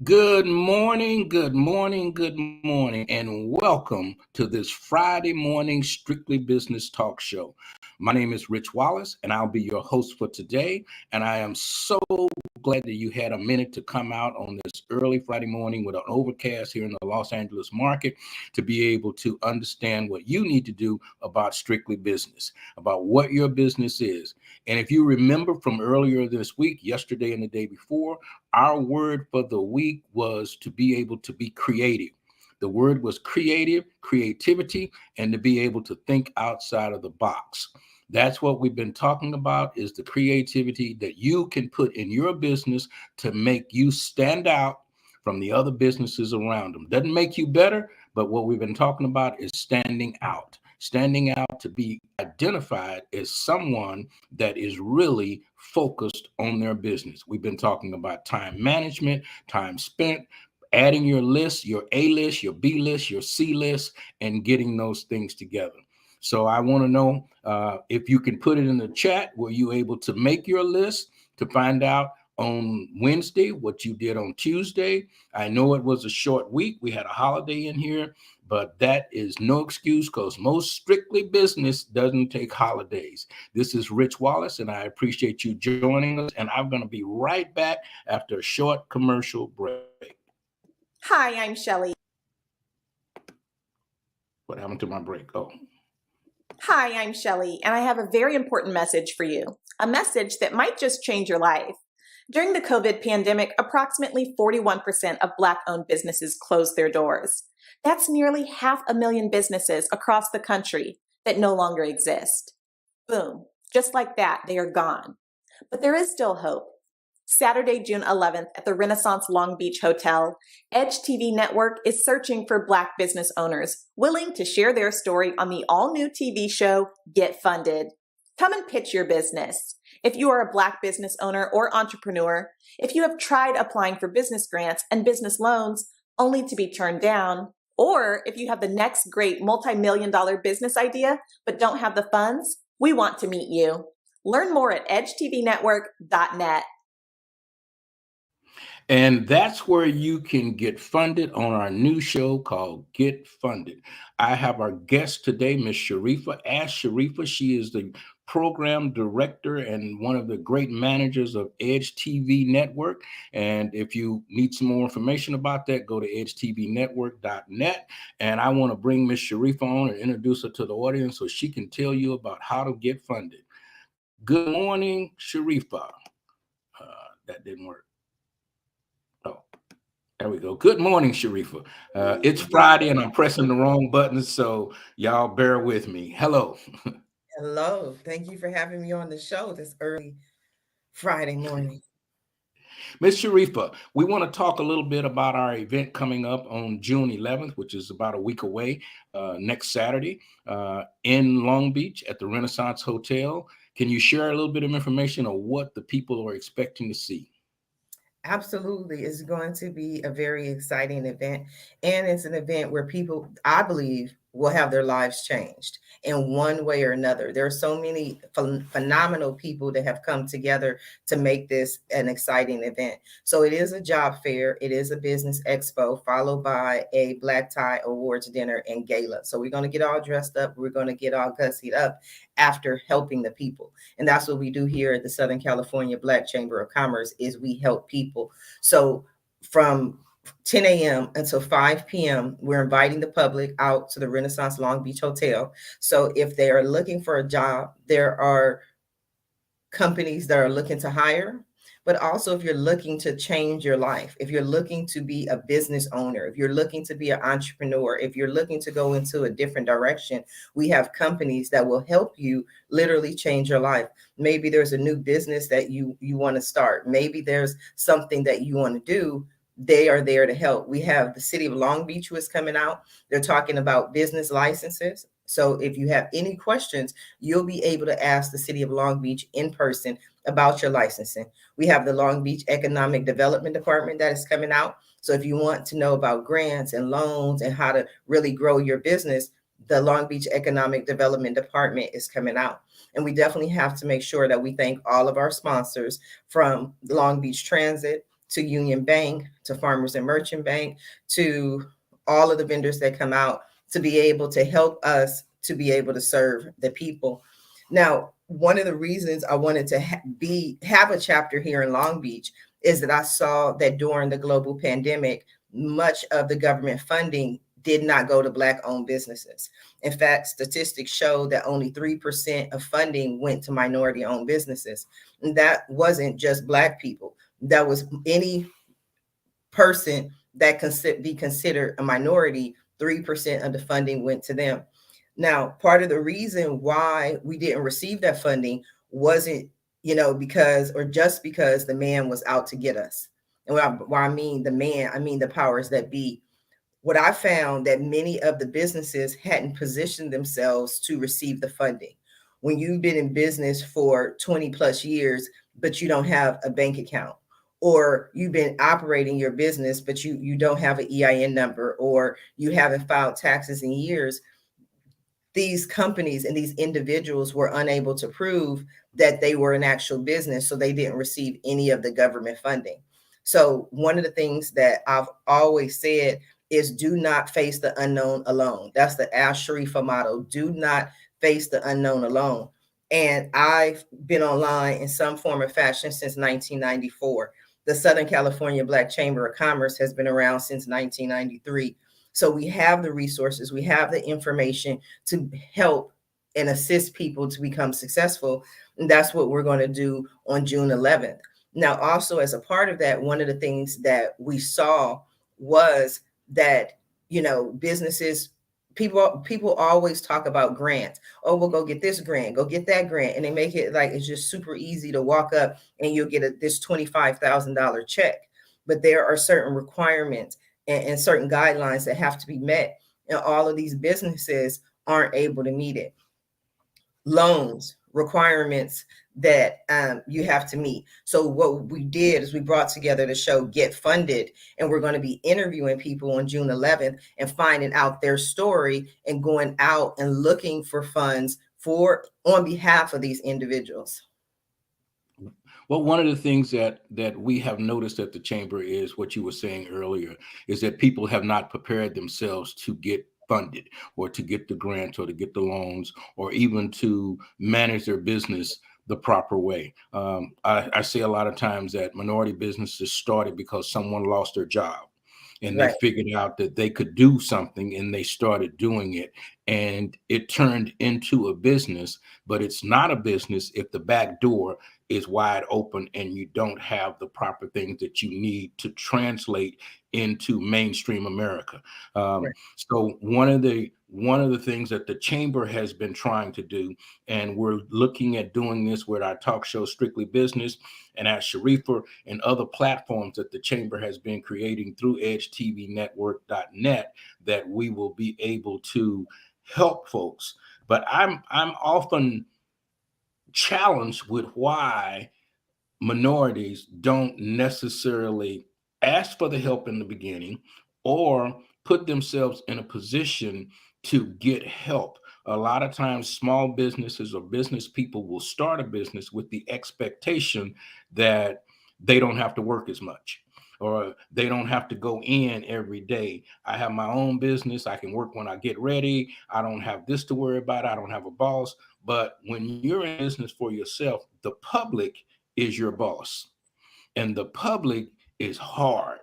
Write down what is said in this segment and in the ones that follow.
Good morning, good morning, and welcome to this Friday morning Strictly Business Talk Show. My name is Rich Wallace, and I'll be your host for today. And I am so glad that you had a minute to come out on this early Friday morning with an overcast here in the Los Angeles market to be able to understand what you need to do about Strictly Business, about what your business is. And if you remember from earlier this week, yesterday and the day before, our word for the week was to be able to be creative. The word was creativity, and to be able to think outside of the box. That's what we've been talking about, is the creativity that you can put in your business to make you stand out from the other businesses around them. Doesn't make you better, but what we've been talking about is standing out to be identified as someone that is really focused on their business. We've been talking about time management, time spent, adding your list, your A list, your B list, your C list, and getting those things together. So I want to know if you can put it in the chat. Were you able to make your list to find out on Wednesday what you did on Tuesday? I know it was a short week. We had a holiday in here, but that is no excuse because most Strictly Business doesn't take holidays. This is Rich Wallace, and I appreciate you joining us. And I'm going to be right back after a short commercial break. Hi, I'm Shelly. What happened to my break? Oh. Hi, I'm Shelly, and I have a very important message for you. A message that might just change your life. During the COVID pandemic, approximately 41% of Black-owned businesses closed their doors. That's nearly 500,000 businesses across the country that no longer exist. Boom. Just like that, they are gone. But there is still hope. Saturday, June 11th at the Renaissance Long Beach Hotel, Edge TV Network is searching for Black business owners willing to share their story on the all-new TV show, Get Funded. Come and pitch your business. If you are a Black business owner or entrepreneur, if you have tried applying for business grants and business loans only to be turned down, or if you have the next great multi-million-dollar business idea but don't have the funds, we want to meet you. Learn more at edgetvnetwork.net. And that's where you can get funded on our new show called Get Funded. I have our guest today, Ms. Sharifa. Ask Sharifa. She is the program director and one of the great managers of Edge TV Network. And if you need some more information about that, go to edgetvnetwork.net. And I want to bring Ms. Sharifa on and introduce her to the audience so she can tell you about how to get funded. Good morning, Sharifa. That didn't work. Oh, there we go. Good morning, Sharifa. It's Friday and I'm pressing the wrong buttons, so y'all bear with me. Hello. Hello. Thank you for having me on the show this early Friday morning. Ms. Sharifa, we want to talk a little bit about our event coming up on June 11th, which is about a week away, next Saturday, in Long Beach at the Renaissance Hotel. Can you share a little bit of information on what the people are expecting to see? Absolutely. It's going to be a very exciting event. And it's an event where people, I believe, will have their lives changed in one way or another. There are so many phenomenal people that have come together to make this an exciting event. So it is a job fair. It is a business expo followed by a black tie awards dinner and gala. So we're going to get all dressed up. We're going to get all gussied up after helping the people. And that's what we do here at the Southern California Black Chamber of Commerce is we help people. So from 10 a.m. until 5 p.m., we're inviting the public out to the Renaissance Long Beach Hotel. So if they are looking for a job, there are companies that are looking to hire. But also if you're looking to change your life, if you're looking to be a business owner, if you're looking to be an entrepreneur, if you're looking to go into a different direction, we have companies that will help you literally change your life. Maybe there's a new business that you want to start. Maybe there's something that you want to do. They are there to help. We have the city of Long Beach who is coming out. They're talking about business licenses. So if you have any questions, you'll be able to ask the city of Long Beach in person about your licensing. We have the Long Beach Economic Development Department that is coming out. So if you want to know about grants and loans and how to really grow your business, the Long Beach Economic Development Department is coming out. And we definitely have to make sure that we thank all of our sponsors from Long Beach Transit, to Union Bank, to Farmers and Merchant Bank, to all of the vendors that come out to be able to help us to be able to serve the people. Now, one of the reasons I wanted to have a chapter here in Long Beach is that I saw that during the global pandemic, much of the government funding did not go to Black-owned businesses. In fact, statistics show that only 3% of funding went to minority-owned businesses. And that wasn't just Black people. That was any person that can be considered a minority. 3% of the funding went to them. Now, part of the reason why we didn't receive that funding wasn't, because the man was out to get us. And when I mean the man, I mean the powers that be. What I found that many of the businesses hadn't positioned themselves to receive the funding. When you've been in business for 20 plus years, but you don't have a bank account, or you've been operating your business, but you don't have an EIN number, or you haven't filed taxes in years, these companies and these individuals were unable to prove that they were an actual business, so they didn't receive any of the government funding. So one of the things that I've always said is do not face the unknown alone. That's the Al Sharifa motto. Do not face the unknown alone. And I've been online in some form or fashion since 1994. The Southern California Black Chamber of Commerce has been around since 1993. So we have the resources, we have the information to help and assist people to become successful. And that's what we're going to do on June 11th. Now, also as a part of that, one of the things that we saw was that, businesses, people always talk about grants. Oh, we'll go get this grant, go get that grant. And they make it like it's just super easy to walk up and you'll get this $25,000 check. But there are certain requirements and certain guidelines that have to be met. And all of these businesses aren't able to meet it. Loans, requirements that you have to meet. So what we did is we brought together the show Get Funded, and we're going to be interviewing people on June 11th and finding out their story and going out and looking for funds on behalf of these individuals. Well, one of the things that we have noticed at the Chamber is what you were saying earlier, is that people have not prepared themselves to get funded or to get the grants or to get the loans or even to manage their business the proper way. I say a lot of times that minority businesses started because someone lost their job and they figured out that they could do something and they started doing it, and it turned into a business. But it's not a business if the back door is wide open and you don't have the proper things that you need to translate into mainstream America. So one of the things that the Chamber has been trying to do, and we're looking at doing this with our talk show Strictly Business and at Sharifa and other platforms that the Chamber has been creating through edgetvnetwork.net, that we will be able to help folks. But I'm often challenged with why minorities don't necessarily ask for the help in the beginning or put themselves in a position to get help. A lot of times small businesses or business people will start a business with the expectation that they don't have to work as much, or they don't have to go in every day. I have my own business. I can work when I get ready. I don't have this to worry about. I don't have a boss. But when you're in business for yourself, the public is your boss. And the public is hard.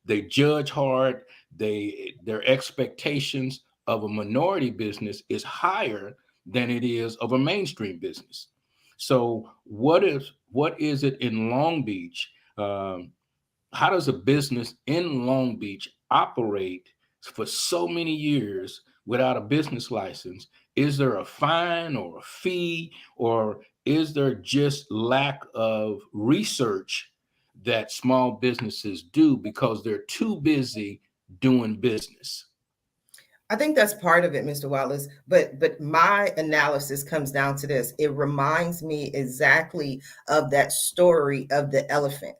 They judge hard. Their expectations of a minority business is higher than it is of a mainstream business. So what is it in Long Beach? How does a business in Long Beach operate for so many years without a business license? Is there a fine or a fee, or is there just lack of research that small businesses do because they're too busy doing business? I think that's part of it, Mr. Wallace. But my analysis comes down to this. It reminds me exactly of that story of the elephant,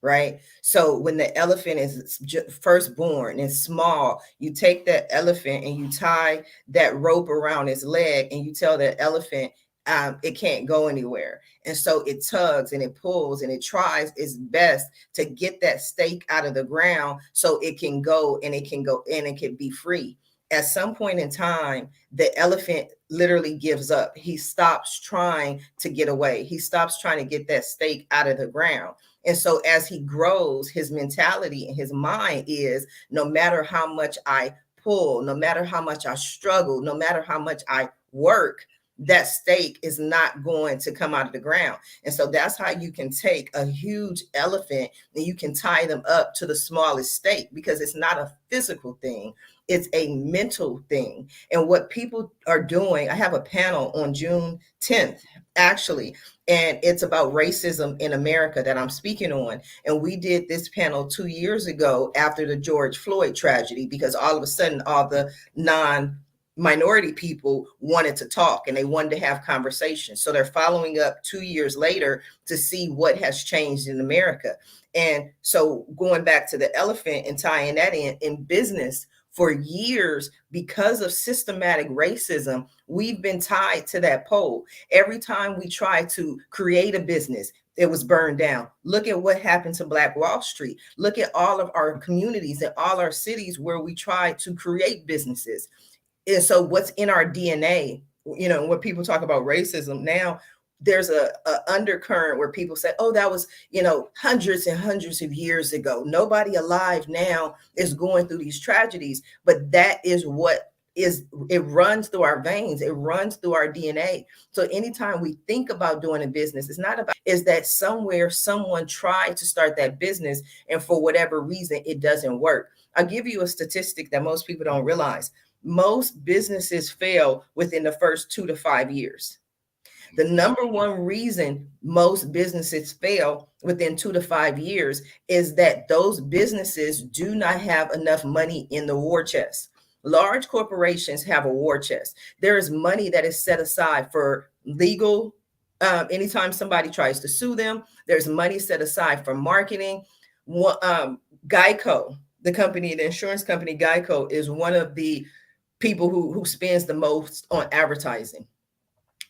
right? So when the elephant is first born and small, you take that elephant and you tie that rope around its leg and you tell that elephant, it can't go anywhere. And so it tugs and it pulls and it tries its best to get that stake out of the ground so it can go and it can go and it can be free. At some point in time, the elephant literally gives up. He stops trying to get away. He stops trying to get that stake out of the ground. And so as he grows, his mentality and his mind is, no matter how much I pull, no matter how much I struggle, no matter how much I work, that stake is not going to come out of the ground. And so that's how you can take a huge elephant and you can tie them up to the smallest stake, because it's not a physical thing. It's a mental thing. And what people are doing, I have a panel on June 10th, actually, and it's about racism in America that I'm speaking on. And we did this panel 2 years ago after the George Floyd tragedy, because all of a sudden all the minority people wanted to talk and they wanted to have conversations. So they're following up 2 years later to see what has changed in America. And so going back to the elephant and tying that in business, for years, because of systematic racism, we've been tied to that pole. Every time we try to create a business, it was burned down. Look at what happened to Black Wall Street. Look at all of our communities and all our cities where we try to create businesses. And so what's in our DNA, when people talk about racism now, there's a undercurrent where people say, oh, that was, hundreds and hundreds of years ago. Nobody alive now is going through these tragedies, but that is what it runs through our veins. It runs through our DNA. So anytime we think about doing a business, it's not about, is that somewhere someone tried to start that business and for whatever reason, it doesn't work. I'll give you a statistic that most people don't realize. Most businesses fail within the first 2 to 5 years. The number one reason most businesses fail within 2 to 5 years is that those businesses do not have enough money in the war chest. Large corporations have a war chest. There is money that is set aside for legal. Anytime somebody tries to sue them, there's money set aside for marketing. Geico, the insurance company Geico, is one of the people who spends the most on advertising.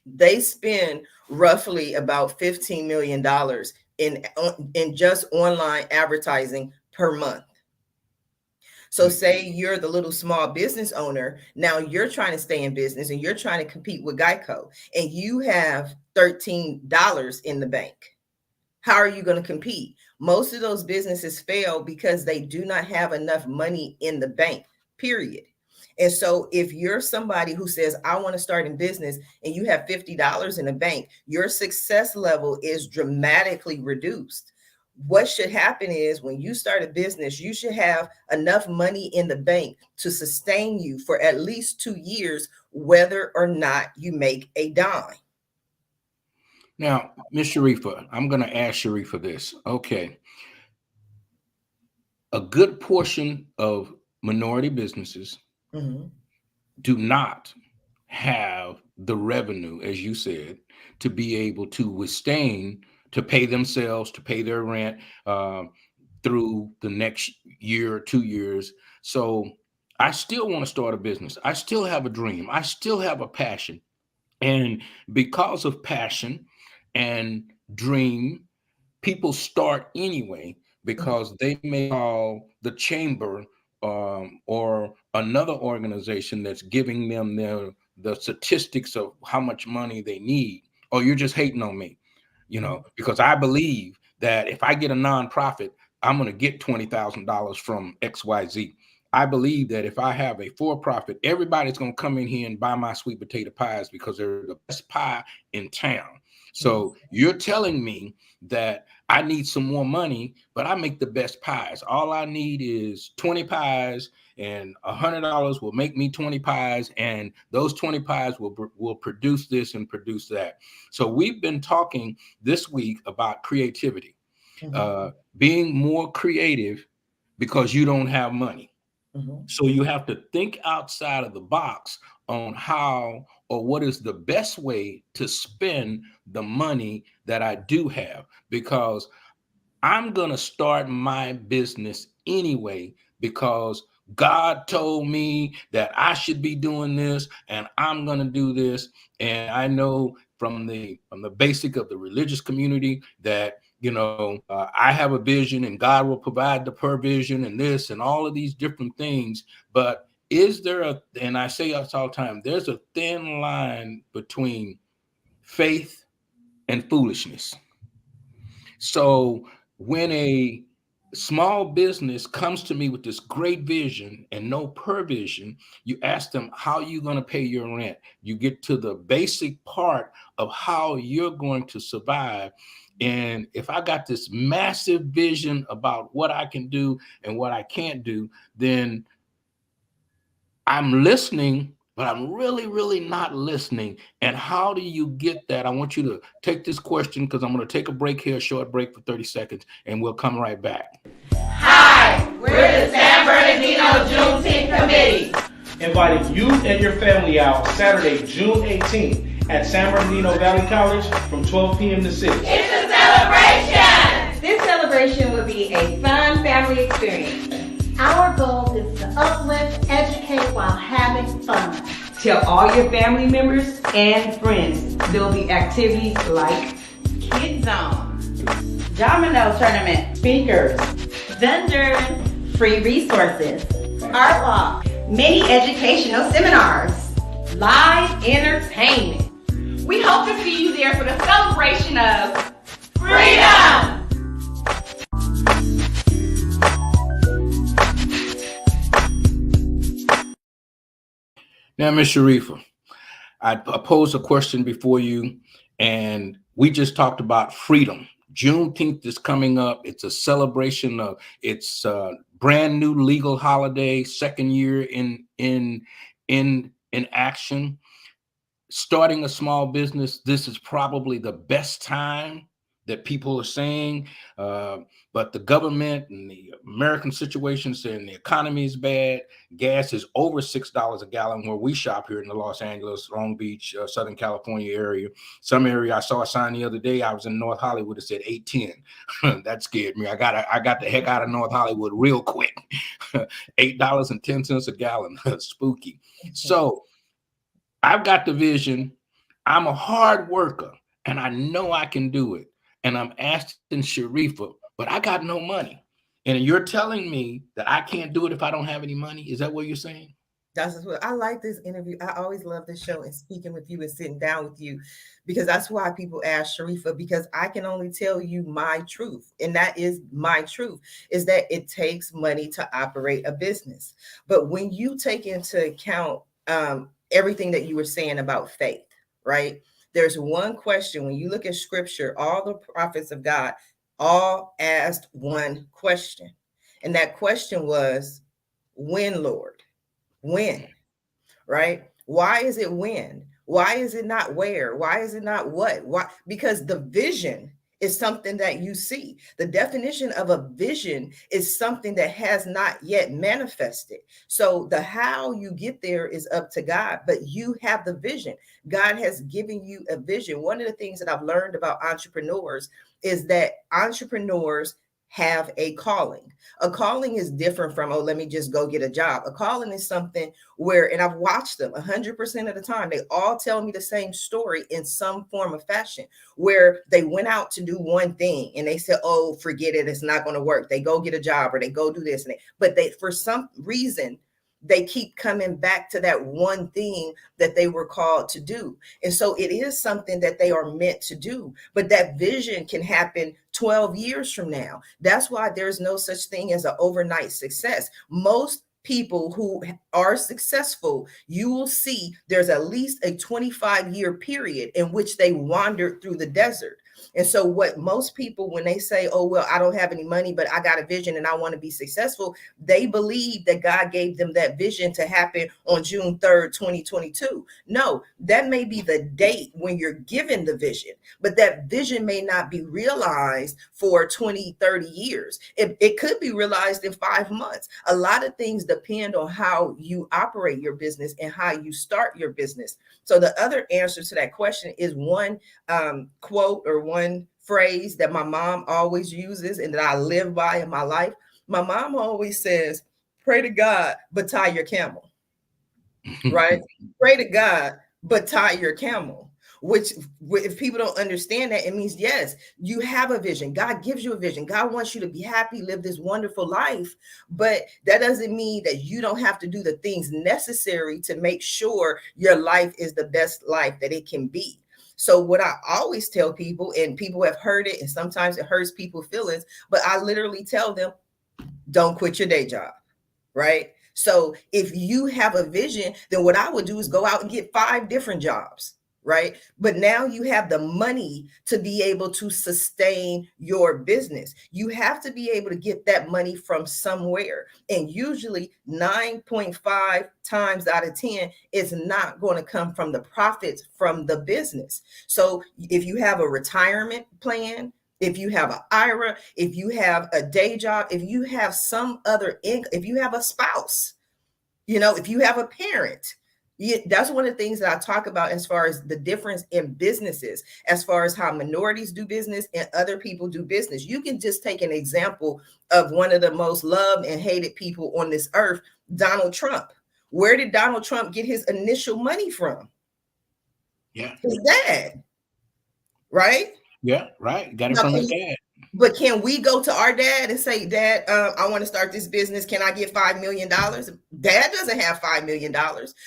They spend roughly about $15 million in just online advertising per month. So say you're the little small business owner. Now you're trying to stay in business and you're trying to compete with Geico and you have $13 in the bank. How are you going to compete? Most of those businesses fail because they do not have enough money in the bank, period. And so if you're somebody who says, I want to start in business and you have $50 in the bank, your success level is dramatically reduced. What should happen is when you start a business, you should have enough money in the bank to sustain you for at least 2 years, whether or not you make a dime. Now, Ms. Sharifa, I'm going to ask Sharifa this. Okay. A good portion of minority businesses do not have the revenue, as you said, to be able to withstand, to pay themselves, to pay their rent through the next year or 2 years. So I still want to start a business. I still have a dream. I still have a passion. And because of passion and dream, people start anyway because they may call the chamber or another organization that's giving them the statistics of how much money they need. Oh, you're just hating on me, because I believe that if I get a nonprofit, I'm going to get $20,000 from XYZ. I believe that if I have a for-profit, everybody's going to come in here and buy my sweet potato pies because they're the best pie in town. So you're telling me that I need some more money, but I make the best pies. All I need is 20 pies and $100 will make me 20 pies. And those 20 pies will produce this and produce that. So we've been talking this week about creativity, being more creative because you don't have money. So you have to think outside of the box on how or what is the best way to spend the money that I do have, because I'm going to start my business anyway, because God told me that I should be doing this, and I'm going to do this. And I know from the basic of the religious community that, I have a vision and God will provide the provision and this and all of these different things. But is there and I say this all the time, there's a thin line between faith and foolishness. So when a small business comes to me with this great vision and no provision, you ask them, how are you going to pay your rent? You get to the basic part of how you're going to survive. And if I got this massive vision about what I can do and what I can't do, then I'm listening, but I'm really, really not listening. And how do you get that? I want you to take this question because I'm going to take a break here, a short break for 30 seconds, and we'll come right back. Hi, we're the San Bernardino Juneteenth Committee. Inviting you and your family out Saturday, June 18th at San Bernardino Valley College from 12 p.m. to 6. It's a celebration! This celebration will be a fun family experience. Our goal is to uplift, educate while having fun. Tell all your family members and friends. There will be activities like Kid Zone, Domino Tournament, speakers, Vendors, free resources, Art Walk, many educational seminars, live entertainment. We hope to see you there for the celebration of freedom! Now, Ms. Sharifa, I posed a question before you, and we just talked about freedom. Juneteenth is coming up. It's a celebration of it's a brand new legal holiday, second year in action. Starting a small business, this is probably the best time that people are saying, but the government and the American situation saying the economy is bad. Gas is over $6 a gallon where we shop here in the Los Angeles, Long Beach, Southern California area. Some area I saw a sign the other day. I was in North Hollywood. It said $8.10. That scared me. I got the heck out of North Hollywood real quick. $8.10 a gallon. Spooky. So I've got the vision. I'm a hard worker, and I know I can do it. And I'm asking Sharifa, but I got no money. And you're telling me that I can't do it if I don't have any money? Is that what you're saying? That's what I like this interview. I always love this show and speaking with you and sitting down with you, because that's why people ask Sharifa, because I can only tell you my truth. And that is my truth, is that it takes money to operate a business. But when you take into account everything that you were saying about faith, right? There's one question. When you look at scripture, all the prophets of God all asked one question. And that question was, when, Lord? When? Right? Why is it when? Why is it not where? Why is it not what? Why? Because the vision is something that you see. The definition of a vision is something that has not yet manifested. So the how you get there is up to God, but you have the vision. God has given you a vision. One of the things that I've learned about entrepreneurs is that entrepreneurs have a calling. A calling is different from, oh, let me just go get a job. A calling is something where, and I've watched them 100% of the time, they all tell me the same story in some form of fashion, where they went out to do one thing and they said, oh, forget it, it's not going to work. They go get a job or they go do this. But they, for some reason, they keep coming back to that one thing that they were called to do. And so it is something that they are meant to do, but that vision can happen 12 years from now. That's why there's no such thing as an overnight success. Most people who are successful, you will see there's at least a 25-year period in which they wandered through the desert. And so what most people, when they say, oh, well, I don't have any money, but I got a vision and I want to be successful, they believe that God gave them that vision to happen on June 3rd, 2022. No, that may be the date when you're given the vision, but that vision may not be realized for 20, 30 years. It could be realized in 5 months. A lot of things depend on how you operate your business and how you start your business. So the other answer to that question is one quote or one phrase that my mom always uses and that I live by in my life. My mom always says, Pray to God, but tie your camel. Right? Pray to God, but tie your camel. Which, if people don't understand that, it means, yes, you have a vision. God gives you a vision. God wants you to be happy, live this wonderful life. But that doesn't mean that you don't have to do the things necessary to make sure your life is the best life that it can be. So what I always tell people, and people have heard it, and sometimes it hurts people's feelings, but I literally tell them, don't quit your day job, right? So if you have a vision, then what I would do is go out and get 5 different jobs, right? But now you have the money to be able to sustain your business. You have to be able to get that money from somewhere. And usually 9.5 times out of 10 is not going to come from the profits from the business. So if you have a retirement plan, if you have an IRA, if you have a day job, if you have some other income, if you have a spouse, if you have a parent, that's one of the things that I talk about as far as the difference in businesses, as far as how minorities do business and other people do business. You can just take an example of one of the most loved and hated people on this earth, Donald Trump. Where did Donald Trump get his initial money from? Yeah. His dad, right? Yeah, right. Got it from his dad. But can we go to our dad and say, Dad, I want to start this business. Can I get $5 million? Dad doesn't have $5 million.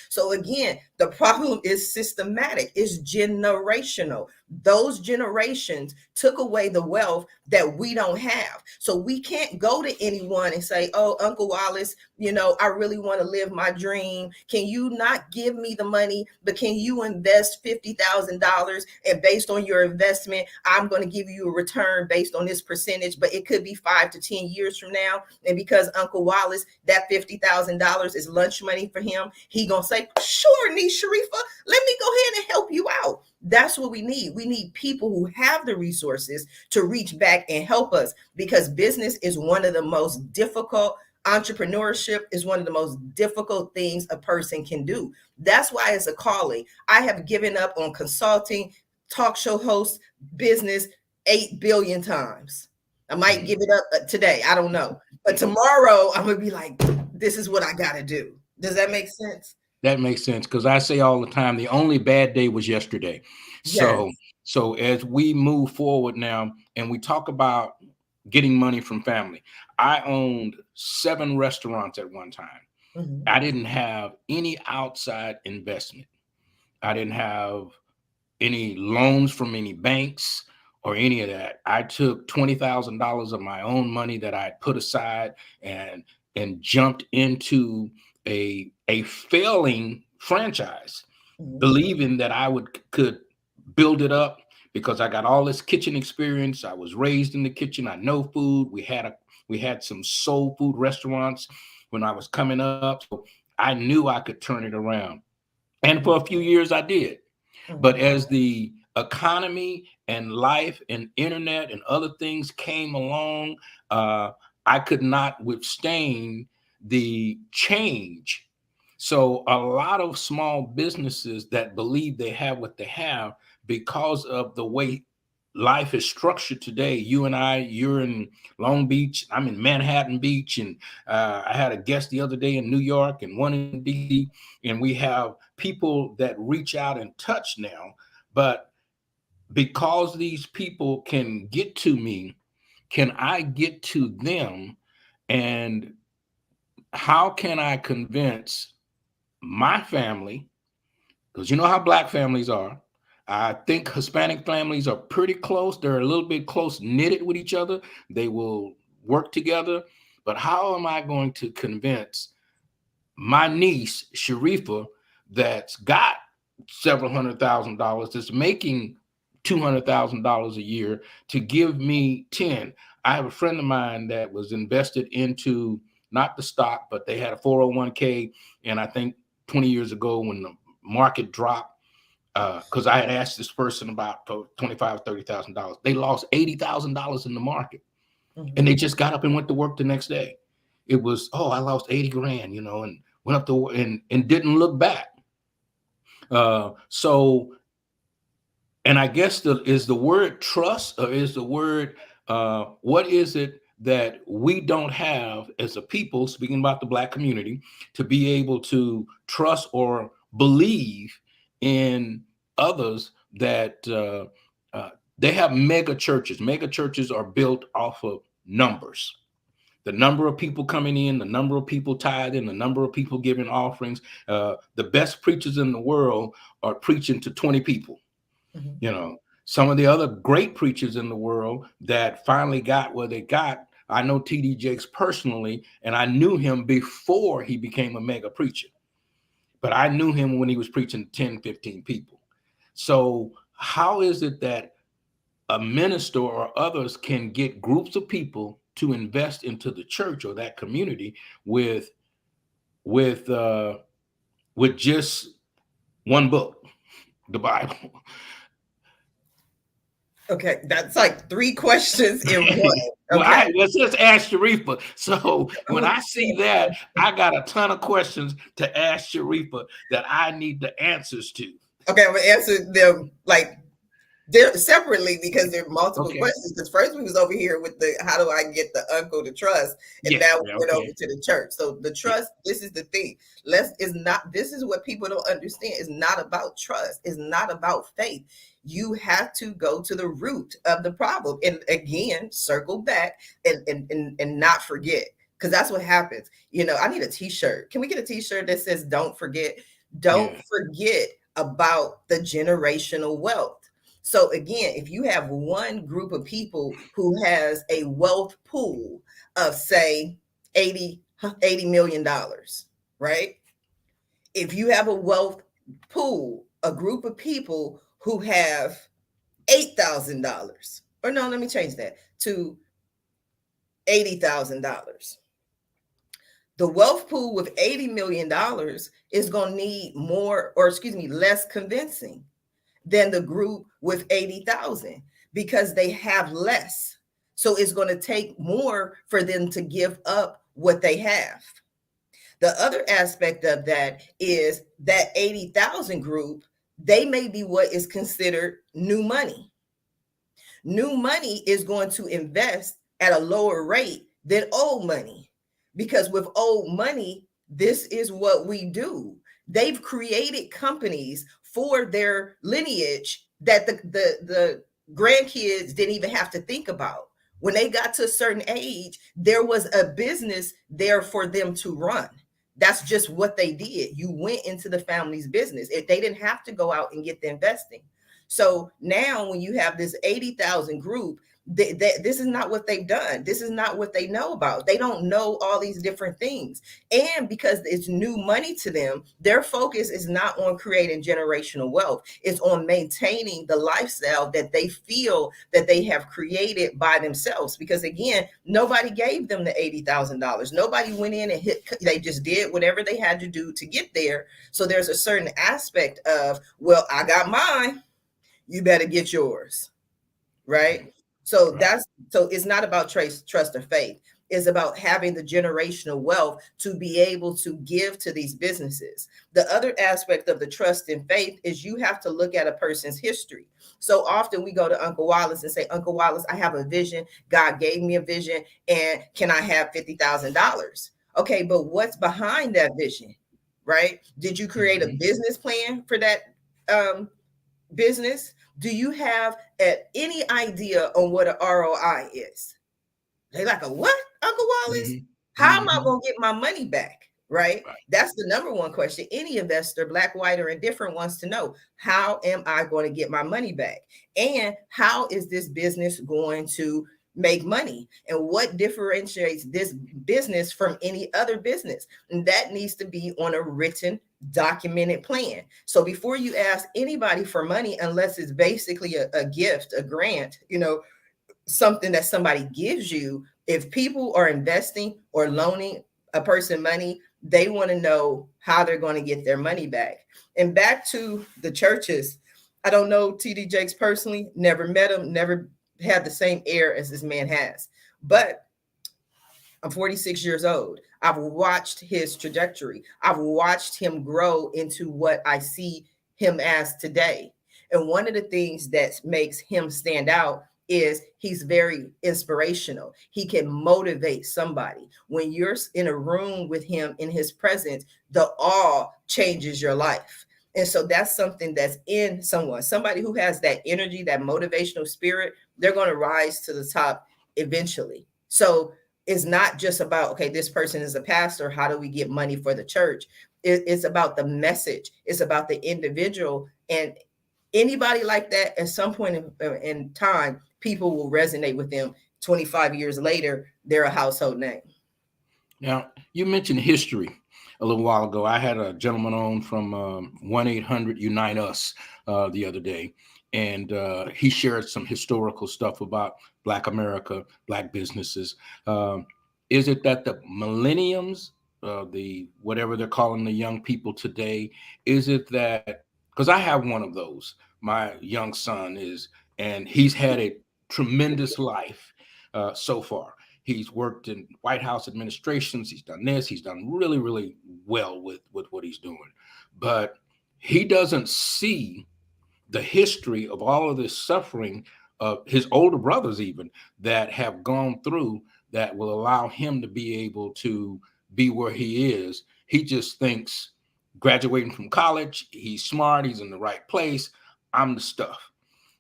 So again, the problem is systematic. It's generational. Those generations took away the wealth that we don't have. So we can't go to anyone and say, oh, Uncle Wallace, I really want to live my dream. Can you not give me the money, but can you invest $50,000? And based on your investment, I'm going to give you a return based on this percentage, but it could be 5 to 10 years from now. And because Uncle Wallace, that $50,000 is lunch money for him, he going to say, sure, niece Sharifa, let me go ahead and help you out. That's what we need. We need people who have the resources to reach back and help us, because business is one of the most difficult. Entrepreneurship is one of the most difficult things a person can do. That's why it's a calling. I have given up on consulting, talk show host, business 8 billion times. I might give it up today. I don't know. But tomorrow I'm going to be like, this is what I got to do. Does that make sense? That makes sense, because I say all the time, the only bad day was yesterday. Yes. So as we move forward now and we talk about getting money from family, I owned 7 restaurants at one time. Mm-hmm. I didn't have any outside investment. I didn't have any loans from any banks or any of that. I took $20,000 of my own money that I put aside and jumped into a failing franchise, Mm-hmm. believing that I could build it up because I got all this kitchen experience. I was raised in the kitchen. I know food. We had some soul food restaurants when I was coming up. So I knew I could turn it around. And for a few years I did. Mm-hmm. But as the economy and life and internet and other things came along, I could not withstand the change. So a lot of small businesses that believe they have what they have because of the way life is structured today. You and I, you're in Long Beach, I'm in Manhattan Beach, and I had a guest the other day in New York and one in DC, and we have people that reach out and touch now. But because these people can get to me, can I get to them? And how can I convince my family, because you know how Black families are. I think Hispanic families are pretty close. They're a little bit close knitted with each other. They will work together. But how am I going to convince my niece, Sharifa, that's got several $100,000, that's making $200,000 a year, to give me 10? I have a friend of mine that was invested into not the stock, but they had a 401k. And I think 20 years ago when the market dropped, because I had asked this person about $25,000, $30,000, they lost $80,000 in the market. Mm-hmm. And they just got up and went to work the next day. It was, oh, I lost 80 grand, and went up to and didn't look back. So, and I guess is the word trust, or is the word, what is it that we don't have as a people, speaking about the Black community, to be able to trust or believe in others that they have mega churches. Mega churches are built off of numbers. The number of people coming in, the number of people tithing, the number of people giving offerings. The best preachers in the world are preaching to 20 people. Mm-hmm. You know, some of the other great preachers in the world that finally got where they got. I know T.D. Jakes personally, and I knew him before he became a mega preacher. But I knew him when he was preaching to 10, 15 people. So how is it that a minister or others can get groups of people to invest into the church or that community with just one book, the Bible? Okay, that's like 3 questions in one. Well, Okay. let's just ask Sharifa. So when I see that, I got a ton of questions to ask Sharifa that I need the answers to. Okay, I'm gonna answer them like separately because there are multiple questions. Because first we was over here with the how do I get the uncle to trust, and now we went over to the church. So the trust, this is the thing. This is what people don't understand. It's not about trust. It's not about faith. You have to go to the root of the problem, and again, circle back and not forget, because that's what happens. You know, I need a T-shirt. Can we get a T-shirt that says "Don't forget"? Don't forget about the generational wealth. So again, if you have one group of people who has a wealth pool of say $80 million, right? If you have a wealth pool, a group of people who have $8,000, or no, let me change that to $80,000. The wealth pool with $80 million is going to need less convincing than the group with 80,000 because they have less. So it's going to take more for them to give up what they have. The other aspect of that is that 80,000 group, they may be what is considered new money. New money is going to invest at a lower rate than old money, because with old money, this is what we do. They've created companies for their lineage that the grandkids didn't even have to think about. When they got to a certain age, there was a business there for them to run. That's just what they did. You went into the family's business. If they didn't have to go out and get the investing. So now when you have this 80,000 group, this is not what they've done. This is not what they know about. They don't know all these different things. And because it's new money to them, their focus is not on creating generational wealth. It's on maintaining the lifestyle that they feel that they have created by themselves. Because again, nobody gave them the $80,000. Nobody went in and they just did whatever they had to do to get there. So there's a certain aspect of, well, I got mine, you better get yours, right? So it's not about trust or faith. It's about having the generational wealth to be able to give to these businesses. The other aspect of the trust and faith is you have to look at a person's history. So often we go to Uncle Wallace and say, Uncle Wallace, I have a vision. God gave me a vision. And can I have $50,000? Okay, but what's behind that vision, right? Did you create a business plan for that business? Do you have any idea on what an ROI is? They're like, a what, Uncle Wallace? How am I going to get my money back? Right? That's the number one question any investor, black, white, or indifferent, wants to know. How am I going to get my money back? And how is this business going to make money? And what differentiates this business from any other business? And that needs to be on a written, documented plan. So before you ask anybody for money, unless it's basically a gift, a grant, something that somebody gives you, if people are investing or loaning a person money, they want to know how they're going to get their money back. And back to the churches, I don't know T.D. Jakes personally, never met him, never had the same air as this man has. But I'm 46 years old. I've watched his trajectory. I've watched him grow into what I see him as today. And one of the things that makes him stand out is he's very inspirational. He can motivate somebody. When you're in a room with him in his presence, the awe changes your life. And so that's something that's in somebody who has that energy, that motivational spirit, they're going to rise to the top eventually. So it's not just about, okay, this person is a pastor. How do we get money for the church? It's about the message. It's about the individual. And anybody like that, at some point in time, people will resonate with them. 25 years later, they're a household name. Now, you mentioned history a little while ago. I had a gentleman on from 1-800-UNITE US the other day, and he shared some historical stuff about Black America, Black businesses. Is it that the millenniums, the whatever they're calling the young people today, is it that, because I have one of those, my young son is, and he's had a tremendous life so far. He's worked in White House administrations. He's done this. He's done really, really well with what he's doing. But he doesn't see the history of all of this suffering of his older brothers even that have gone through that will allow him to be able to be where he is. He just thinks graduating from college, he's smart, he's in the right place, I'm the stuff.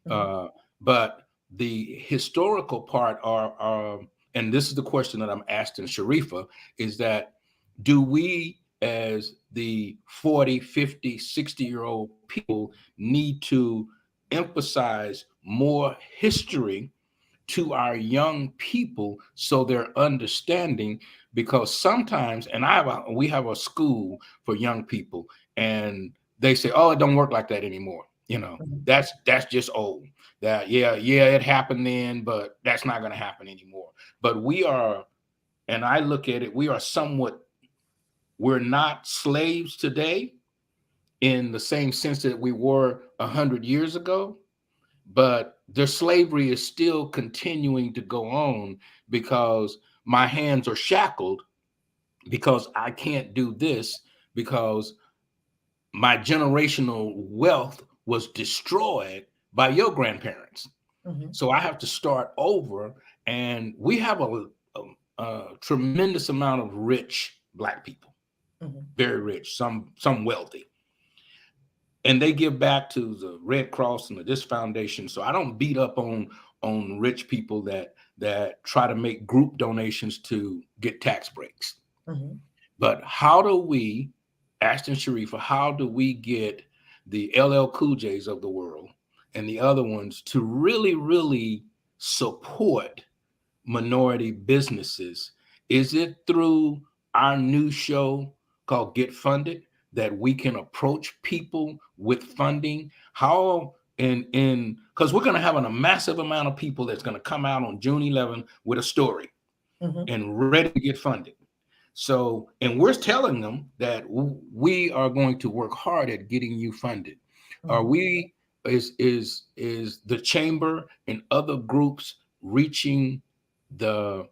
But the historical part are and this is the question that I'm asking Sharifa, is that do we as the 40, 50, 60-year-old people need to emphasize more history to our young people so they're understanding? Because sometimes, and we have a school for young people, and they say, oh, it don't work like that anymore. You know, that's just old. That yeah, it happened then, but that's not going to happen anymore. But we are, and I look at it, we're not slaves today in the same sense that we were 100 years ago, but the slavery is still continuing to go on because my hands are shackled, because I can't do this, because my generational wealth was destroyed by your grandparents. So I have to start over. And we have a tremendous amount of rich Black people, very rich, some wealthy. And they give back to the Red Cross and this foundation. So I don't beat up on rich people that try to make group donations to get tax breaks. But how do we, Ashton Sharifa, how do we get the LL Cool J's of the world and the other ones to really, really support minority businesses? Is it through our new show called Get Funded that we can approach people with funding? How, because we're going to have a massive amount of people that's going to come out on June 11th with a story and ready to get funded. So, and we're telling them that we are going to work hard at getting you funded. Are we, is the chamber and other groups reaching the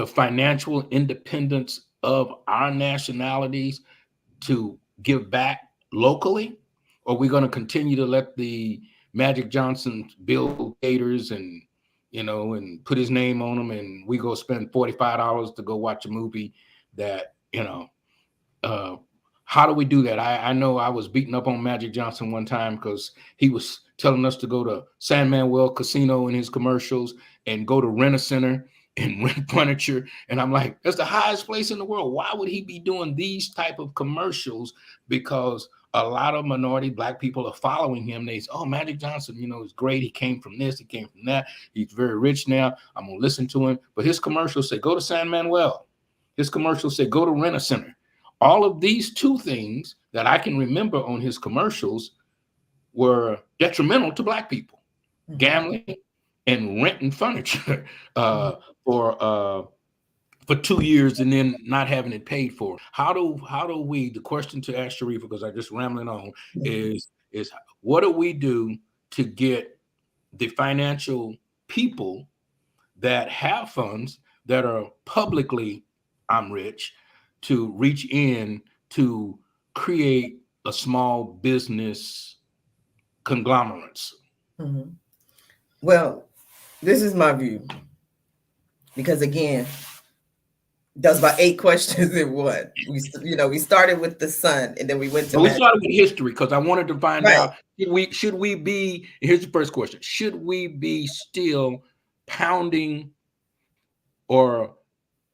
financial independence of our nationalities to give back locally? Or are we going to continue to let the Magic Johnson Bill Gators and put his name on them, and we go spend $45 to go watch a movie that, how do we do that? I know I was beating up on Magic Johnson one time because he was telling us to go to San Manuel Casino in his commercials and go to Rent-A-Center and rent furniture. And I'm like, that's the highest place in the world. Why would he be doing these type of commercials? Because a lot of minority Black people are following him. They say, oh, Magic Johnson, is great. He came from this, he came from that. He's very rich now. I'm going to listen to him. But his commercials say, go to San Manuel. His commercials say, go to Rent-A-Center. All of these two things that I can remember on his commercials were detrimental to Black people, gambling and renting furniture for 2 years and then not having it paid for. How do we, the question to ask Sharifa, because I just rambling on, is what do we do to get the financial people that have funds that are publicly, I'm rich, to reach in to create a small business conglomerates? Well, This is my view. Because again, that was about 8 questions in one. We started with the sun, and then we went to. We started with history because I wanted to find Right. out should we be. Here's the first question: should we be still pounding or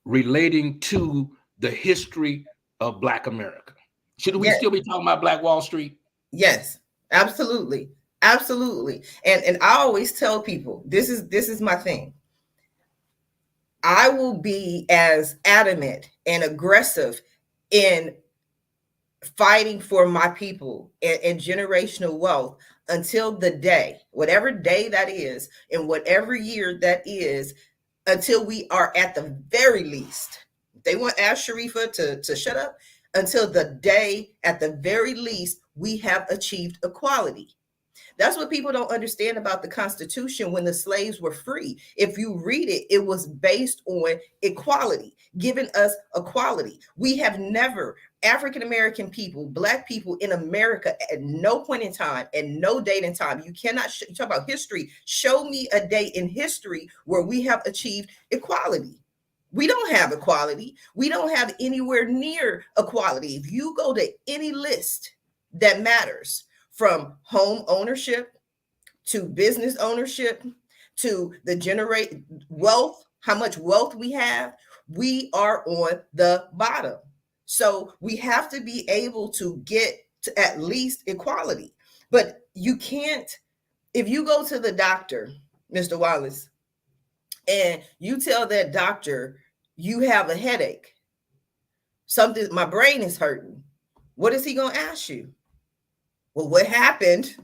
relating to the history of Black America? Should we still be talking about Black Wall Street? Yes, absolutely, absolutely. And I always tell people this is my thing. I will be as adamant and aggressive in fighting for my people and generational wealth until the day, whatever day that is, and whatever year that is, until we are at the very least. They want Ask Sharifa to shut up until the day, at the very least, we have achieved equality. That's what people don't understand about the Constitution when the slaves were free. If you read it, it was based on equality, giving us equality. We have never, African-American people, Black people in America, at no point in time, at no date in time, you cannot talk about history. Show me a day in history where we have achieved equality. We don't have equality. We don't have anywhere near equality. If you go to any list that matters, from home ownership to business ownership to the generate wealth, how much wealth we have, we are on the bottom. So we have to be able to get to at least equality. But you can't, if you go to the doctor, Mr. Wallace, and you tell that doctor you have a headache, something, my brain is hurting, what is he going to ask you? Well, what happened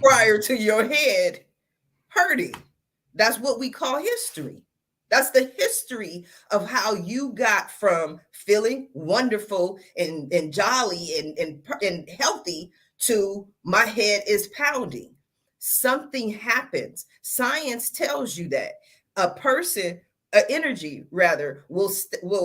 prior to your head hurting? That's what we call history. That's the history of how you got from feeling wonderful and jolly and healthy to my head is pounding. Something happens. Science tells you that a person, energy rather, will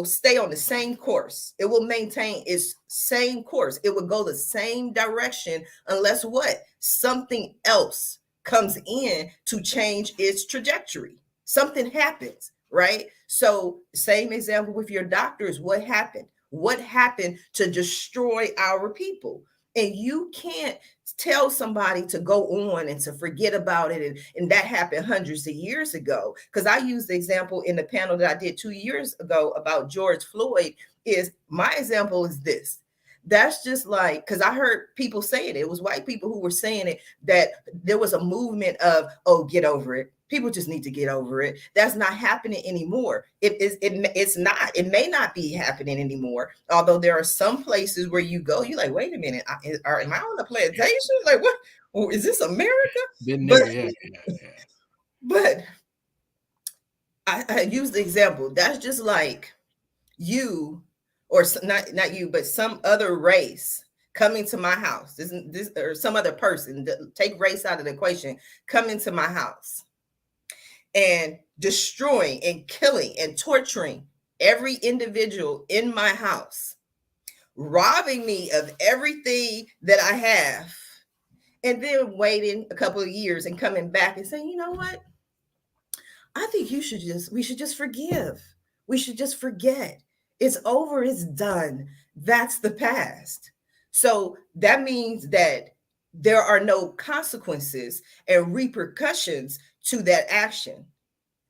stay on the same course. It will maintain its same course. It will go the same direction unless what? Something else comes in to change its trajectory. Something happens, right? So same example with your doctors. What happened? What happened to destroy our people? And you can't tell somebody to go on and to forget about it. And that happened hundreds of years ago. Because I used the example in the panel that I did 2 years ago about George Floyd. Is my example is this. That's just like, because I heard people saying it. It was white people who were saying it, that there was a movement of, oh, get over it. People just need to get over it. That's not happening anymore. It's not. It may not be happening anymore. Although there are some places where you go, you're like, wait a minute, am I on a plantation? Like, what? Oh, is this America? Been there, yeah. But I use the example. That's just like you, or not you, but some other race coming to my house. This or some other person. Take race out of the equation. Coming to my house and destroying and killing and torturing every individual in my house, robbing me of everything that I have, and then waiting a couple of years and coming back and saying, you know what? I think we should just forgive. We should just forget. It's over, it's done. That's the past. So that means that there are no consequences and repercussions to that action,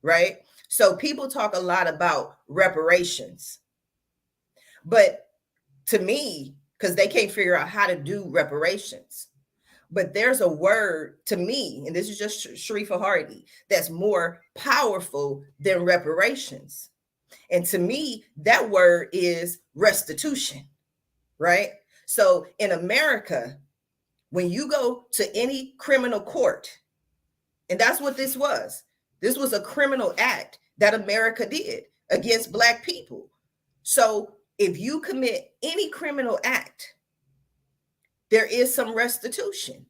right? So people talk a lot about reparations, but to me, because they can't figure out how to do reparations, but there's a word to me, and this is just Sharifa Hardy, that's more powerful than reparations. And to me, that word is restitution, right? So in America, when you go to any criminal court, and that's what this was a criminal act that America did against Black people. So if you commit any criminal act, there is some restitution.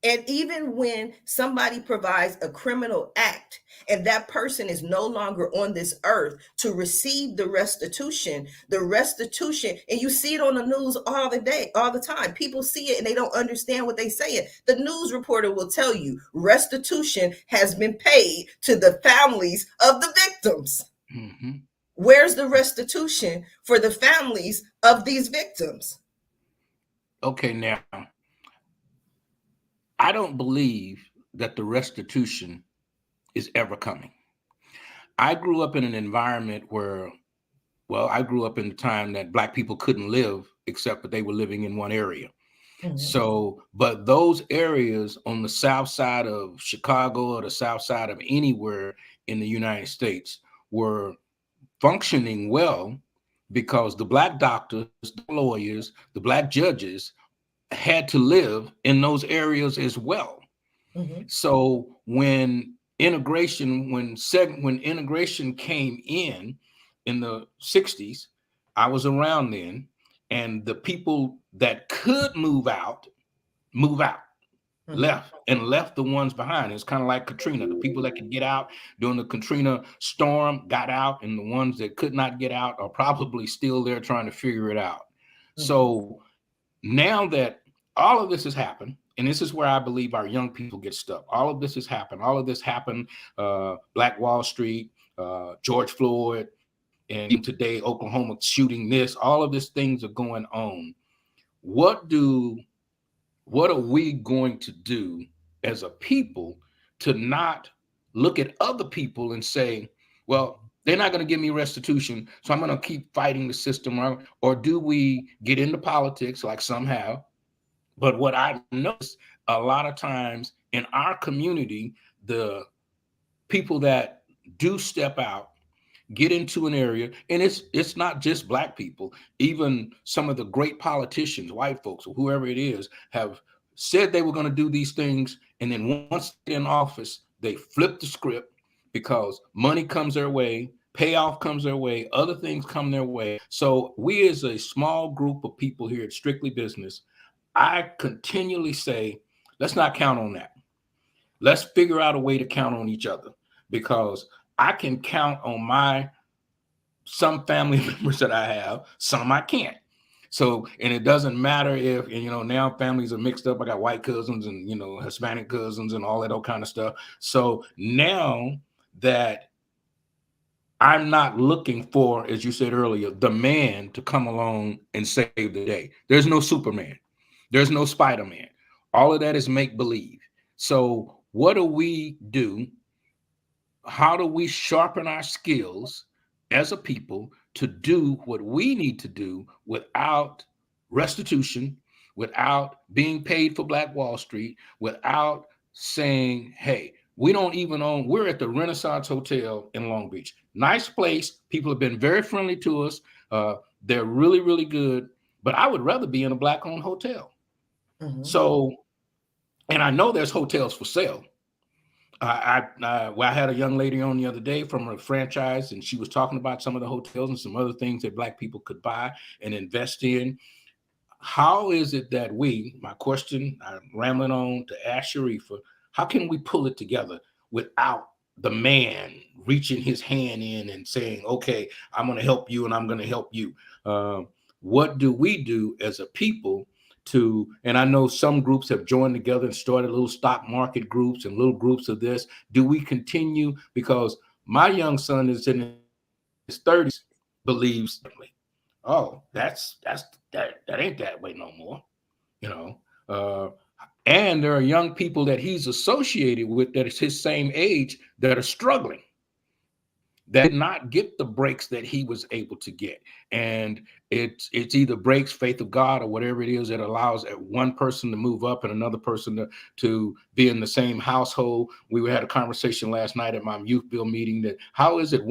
And even when somebody provides a criminal act and that person is no longer on this earth to receive the restitution, and you see it on the news all the time. People see it and they don't understand what they say it. The news reporter will tell you restitution has been paid to the families of the victims. Mm-hmm. Where's the restitution for the families of these victims? Okay, now, I don't believe that the restitution is ever coming. I grew up in an environment where, well, I grew up in the time that Black people couldn't live except that they were living in one area. Mhm. So, but those areas on the south side of Chicago or the south side of anywhere in the United States were functioning well because the Black doctors, the lawyers, the Black judges had to live in those areas as well. Mhm. So when integration came in the 60s, I was around then, and the people that could move out, Mhm. left the ones behind. It's kind of like Katrina. The people that could get out during the Katrina storm got out, and the ones that could not get out are probably still there trying to figure it out. So now that all of this has happened, and this is where I believe our young people get stuck. All of this has happened. All of this happened. Black Wall Street, George Floyd, and even today, Oklahoma shooting this. All of these things are going on. What are we going to do as a people to not look at other people and say, well, they're not going to give me restitution, so I'm going to keep fighting the system? Or do we get into politics like some have? But what I noticed a lot of times in our community, the people that do step out, get into an area, and it's not just Black people. Even some of the great politicians, white folks, or whoever it is, have said they were going to do these things, and then once they're in office, they flip the script because money comes their way, payoff comes their way, other things come their way. So we, as a small group of people here at Strictly Business, I continually say, let's not count on that. Let's figure out a way to count on each other, because I can count on some family members that I have, some I can't. So, and it doesn't matter if, now families are mixed up. I got white cousins and, Hispanic cousins and all that kind of stuff. So now that I'm not looking for, as you said earlier, the man to come along and save the day. There's no Superman. There's no Spider-Man. All of that is make-believe. So what do we do? How do we sharpen our skills as a people to do what we need to do without restitution, without being paid for Black Wall Street, without saying, hey, we're at the Renaissance Hotel in Long Beach. Nice place. People have been very friendly to us. They're really, really good. But I would rather be in a Black-owned hotel. Mhm. So, and I know there's hotels for sale. I had a young lady on the other day from a franchise, and she was talking about some of the hotels and some other things that Black people could buy and invest in. How is it that my question, I'm rambling on to ask Sharifa, how can we pull it together without the man reaching his hand in and saying, okay, I'm going to help you and I'm going to help you? What do we do as a people and I know some groups have joined together and started little stock market groups and little groups of this. Do we continue? Because my young son is in his 30s, believes, oh, that ain't that way no more, and there are young people that he's associated with that is his same age that are struggling, that did not get the breaks that he was able to get. And it's either breaks, faith of God, or whatever it is that allows one person to move up and another person to be in the same household. We had a conversation last night at my youth bill meeting that how is it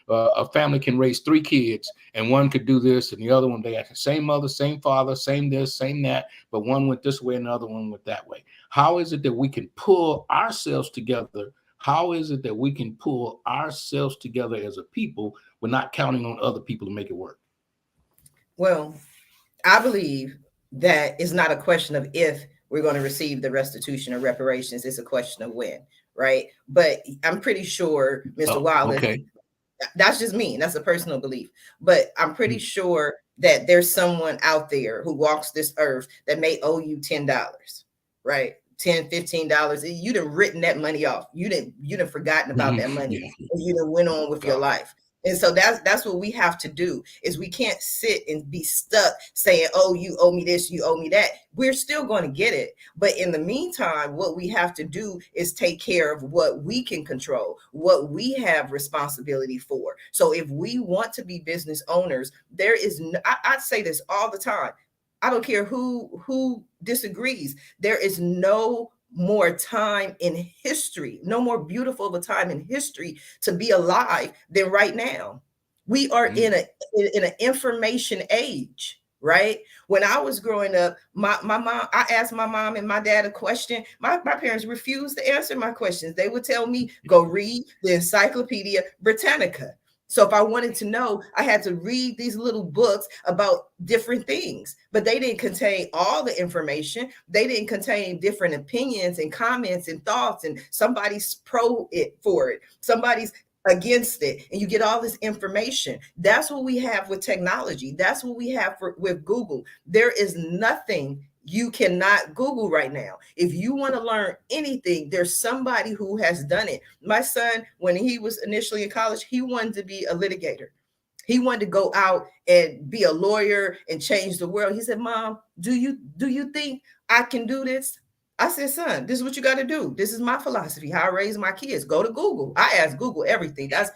a family can raise 3 kids and one could do this and the other one, they had the same mother, same father, same this, same that, but one went this way and the other one went that way. How is it that we can pull ourselves together? How is it that we can pull ourselves together as a people? We're not counting on other people to make it work. Well, I believe that it's not a question of if we're going to receive the restitution or reparations. It's a question of when, right? But I'm pretty sure, Mr. Wallace, okay. That's just me. That's a personal belief. But I'm pretty sure that there's someone out there who walks this earth that may owe you $10, right? $10, $15. You'd have written that money off. You'd have forgotten about that money. Yeah. And you'd have went on with your life. And so that's what we have to do, is we can't sit and be stuck saying, oh, you owe me this, you owe me that. We're still going to get it. But in the meantime, what we have to do is take care of what we can control, what we have responsibility for. So if we want to be business owners, there is I say this all the time. I don't care who disagrees. There is no more time in history, no more beautiful of a time in history to be alive than right now. We are in an information age, right? When I was growing up, my mom, I asked my mom and my dad a question. My parents refused to answer my questions. They would tell me, go read the Encyclopedia Britannica. So if I wanted to know, I had to read these little books about different things, but they didn't contain all the information. They didn't contain different opinions and comments and thoughts, and somebody's pro it for it, somebody's against it, and you get all this information. That's what we have with technology. That's what we have with Google. There is nothing you cannot Google right now. If you want to learn anything, there's somebody who has done it. My son, when he was initially in college, he wanted to be a litigator. He wanted to go out and be a lawyer and change the world. He said, Mom, do you think I can do this? I said, son, this is what you got to do. This is my philosophy, how I raise my kids. Go to Google. I ask Google everything. That's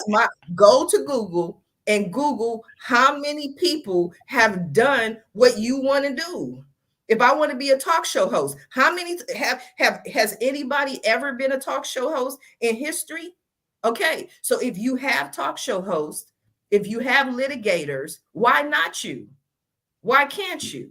my go to Google and Google how many people have done what you want to do. If I want to be a talk show host, how many has anybody ever been a talk show host in history? Okay, so if you have talk show hosts, if you have litigators, why not you? Why can't you?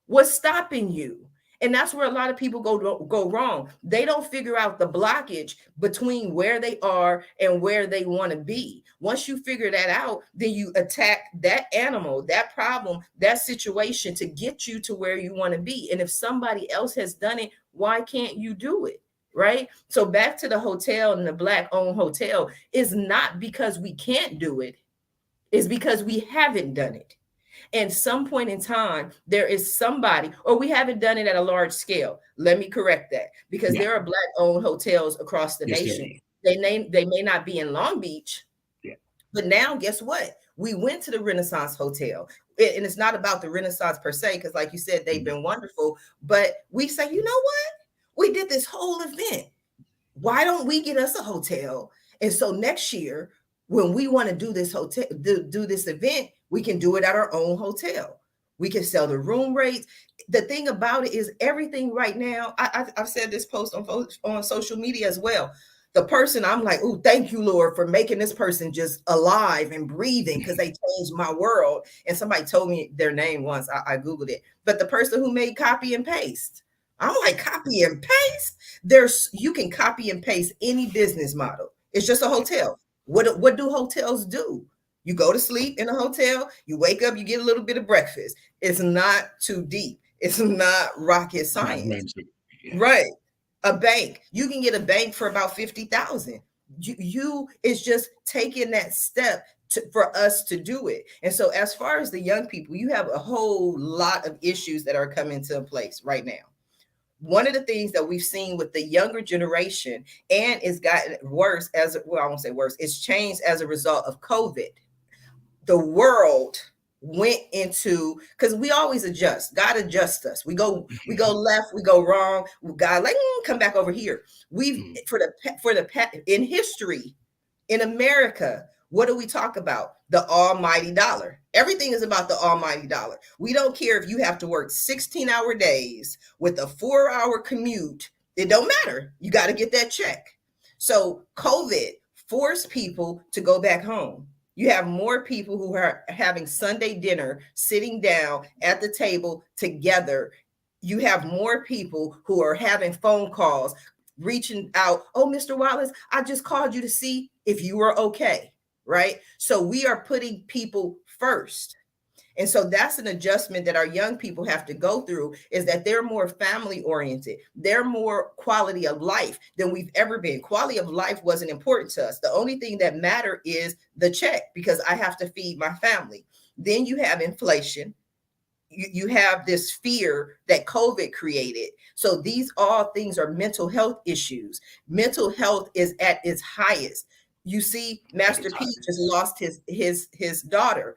What's stopping you? And that's where a lot of people go wrong. They don't figure out the blockage between where they are and where they want to be. Once you figure that out, then you attack that animal, that problem, that situation to get you to where you want to be. And if somebody else has done it, why can't you do it? Right? So back to the hotel and the Black-owned hotel, is not because we can't do it. It's because we haven't done it. And some point in time, there is somebody, or we haven't done it at a large scale. Let me correct that, because there are Black-owned hotels across the nation. They may not be in Long Beach, but now guess what? We went to the Renaissance Hotel, and it's not about the Renaissance per se, because like you said, they've been wonderful. But we say, you know what? We did this whole event. Why don't we get us a hotel? And so next year, when we want to do this hotel, do this event, we can do it at our own hotel. We can sell the room rates. The thing about it is everything right now, I've said this post on social media as well. The person, I'm like, oh, thank you, Lord, for making this person just alive and breathing, because they changed my world. And somebody told me their name once. I Googled it. But the person who made copy and paste, I'm like, copy and paste? You can copy and paste any business model. It's just a hotel. What do hotels do? You go to sleep in a hotel, you wake up, you get a little bit of breakfast. It's not too deep. It's not rocket science. Right. A bank, you can get a bank for about 50,000. It's just taking that step for us to do it. And so as far as the young people, you have a whole lot of issues that are coming into place right now. One of the things that we've seen with the younger generation, and it's gotten worse I won't say worse, it's changed as a result of COVID. The world went into, because we always adjust. God adjusts us. We go left, we go wrong. God come back over here. We've in history, in America, what do we talk about? The almighty dollar. Everything is about the almighty dollar. We don't care if you have to work 16-hour days with a 4-hour commute. It don't matter. You got to get that check. So COVID forced people to go back home. You have more people who are having Sunday dinner, sitting down at the table together. You have more people who are having phone calls, reaching out. Oh, Mr. Wallace, I just called you to see if you were okay. Right? So we are putting people first. And so that's an adjustment that our young people have to go through, is that they're more family oriented. They're more quality of life than we've ever been. Quality of life wasn't important to us. The only thing that mattered is the check, because I have to feed my family. Then you have inflation. You have this fear that COVID created. So these all things are mental health issues. Mental health is at its highest. You see, Master P just lost his daughter.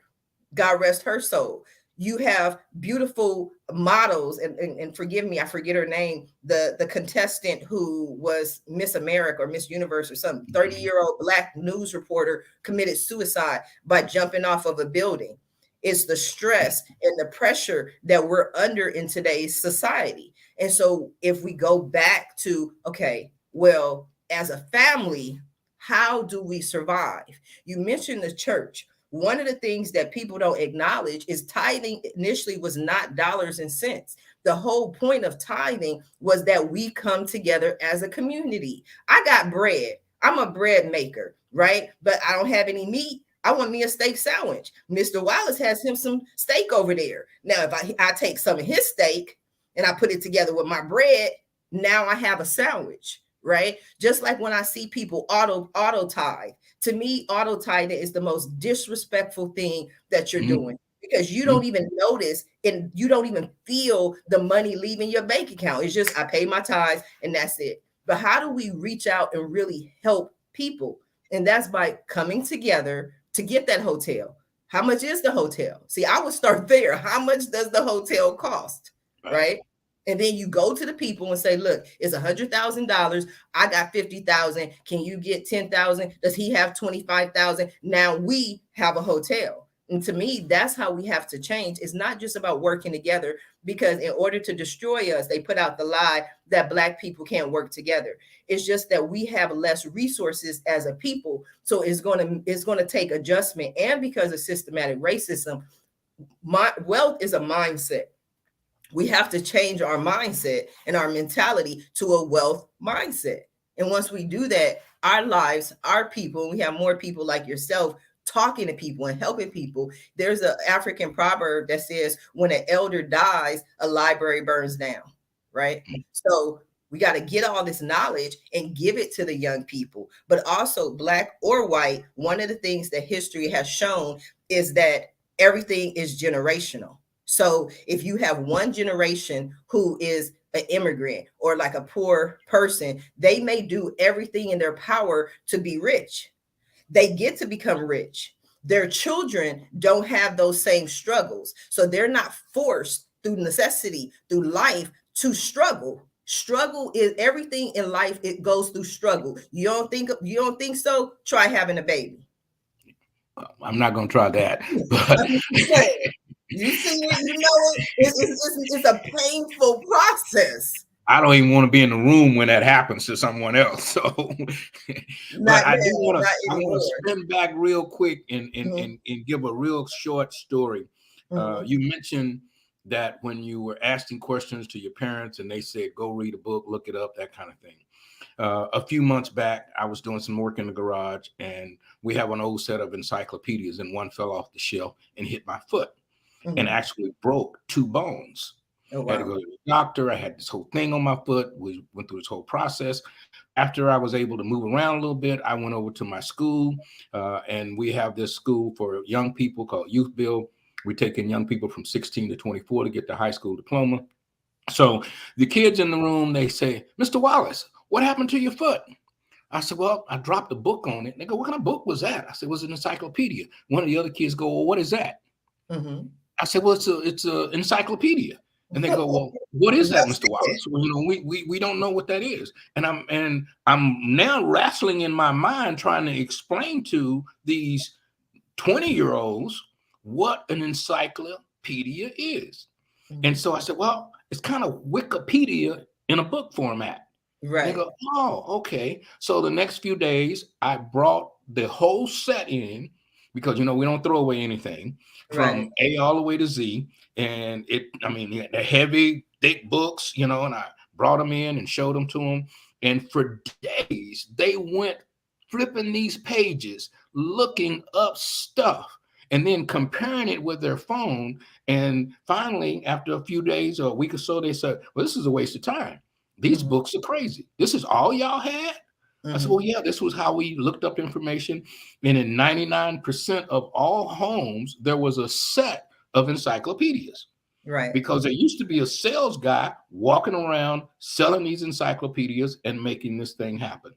God rest her soul. You have beautiful models, and forgive me, I forget her name, the contestant who was Miss America or Miss Universe or something, 30-year-old Black news reporter committed suicide by jumping off of a building. It's the stress and the pressure that we're under in today's society. And so if we go back to, okay, well, as a family, how do we survive? You mentioned the church. One of the things that people don't acknowledge is tithing initially was not dollars and cents. The whole point of tithing was that we come together as a community. I got bread. I'm a bread maker, right? But I don't have any meat. I want me a steak sandwich. Mr. Wallace has him some steak over there. Now, if I take some of his steak and I put it together with my bread, now I have a sandwich, right? Just like when I see people auto tithe. To me, auto tithing is the most disrespectful thing that you're doing, because you don't even notice and you don't even feel the money leaving your bank account. It's just, I pay my tithes and that's it. But how do we reach out and really help people? And that's by coming together to get that hotel. How much is the hotel? See, I would start there. How much does the hotel cost? Right? And then you go to the people and say, look, it's $100,000. I got 50,000. Can you get 10,000? Does he have 25,000? Now we have a hotel. And to me, that's how we have to change. It's not just about working together, because in order to destroy us, they put out the lie that Black people can't work together. It's just that we have less resources as a people. So it's going to take adjustment. And because of systematic racism, wealth is a mindset. We have to change our mindset and our mentality to a wealth mindset. And once we do that, our lives, our people, we have more people like yourself talking to people and helping people. There's an African proverb that says, when an elder dies, a library burns down, right? So we got to get all this knowledge and give it to the young people. But also, Black or white, one of the things that history has shown is that everything is generational. So if you have one generation who is an immigrant or like a poor person, they may do everything in their power to be rich. They get to become rich. Their children don't have those same struggles. So they're not forced through necessity, through life, to struggle. Struggle is everything in life. It goes through struggle. You don't think so? Try having a baby. I'm not going to try that. But you see it, you know it. It's a painful process. I don't even want to be in the room when that happens to someone else. So but I want to spin back real quick and give a real short story. You mentioned that when you were asking questions to your parents and they said, go read a book, look it up, that kind of thing. A few months back, I was doing some work in the garage and we have an old set of encyclopedias, and one fell off the shelf and hit my foot and actually broke 2 bones. Oh, wow. I had to go to the doctor. I had this whole thing on my foot. We went through this whole process. After I was able to move around a little bit, I went over to my school, and we have this school for young people called Youth Build. We take in young people from 16 to 24 to get the high school diploma. So the kids in the room, they say, Mr. Wallace, what happened to your foot? I said, well, I dropped a book on it. They go, what kind of book was that? I said, it was an encyclopedia. One of the other kids go, well, what is that? I said, well, it's an encyclopedia. And they go, well, what is that, Mr. Wallace? Well, we don't know what that is. And I'm now wrestling in my mind trying to explain to these 20-year-olds what an encyclopedia is. And so I said, well, it's kind of Wikipedia in a book format. Right. They go, oh, okay. So the next few days, I brought the whole set in, because, we don't throw away anything, from A all the way to Z. And the heavy, thick books, and I brought them in and showed them to them. And for days, they went flipping these pages, looking up stuff. and then comparing it with their phone. And finally, after a few days or a week or so, they said, well, this is a waste of time. These books are crazy. This is all y'all had? I said, well, yeah, this was how we looked up information. And in 99% of all homes, there was a set of encyclopedias. Right. Because there used to be a sales guy walking around selling these encyclopedias and making this thing happen.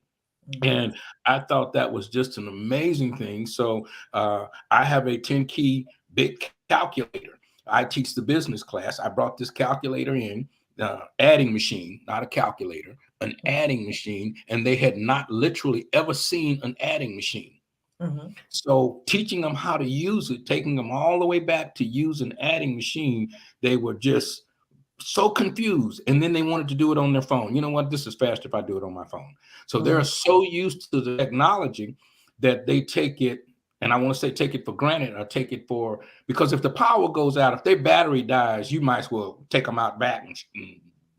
And I thought that was just an amazing thing. So I have a 10-key big calculator. I teach the business class. I brought this calculator in, adding machine, not a calculator, an adding machine. And they had not literally ever seen an adding machine. So teaching them how to use it, taking them all the way back to use an adding machine, they were just so confused. And then they wanted to do it on their phone. You know what? This is faster if I do it on my phone. So they're so used to the technology that they take it, and I want to say take it for granted, or take it for, because if the power goes out, if their battery dies, you might as well take them out back and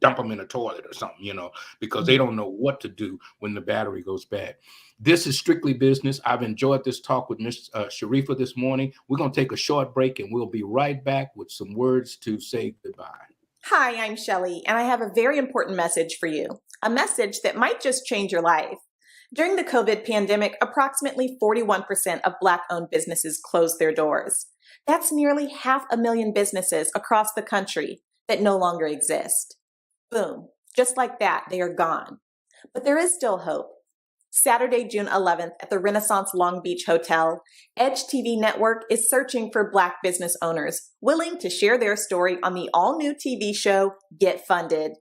dump them in a toilet or something, you know, because they don't know what to do when the battery goes bad. This is Strictly Business. I've enjoyed this talk with Ms. Sharifa this morning. We're going to take a short break, and we'll be right back with some words to say goodbye. Hi, I'm Shelly, and I have a very important message for you. A message that might just change your life. During the COVID pandemic, approximately 41% of Black-owned businesses closed their doors. That's nearly 500,000 businesses across the country that no longer exist. Boom. Just like that, they are gone. But there is still hope. Saturday, June 11th at the Renaissance Long Beach Hotel, Edge TV Network is searching for Black business owners willing to share their story on the all-new TV show, Get Funded.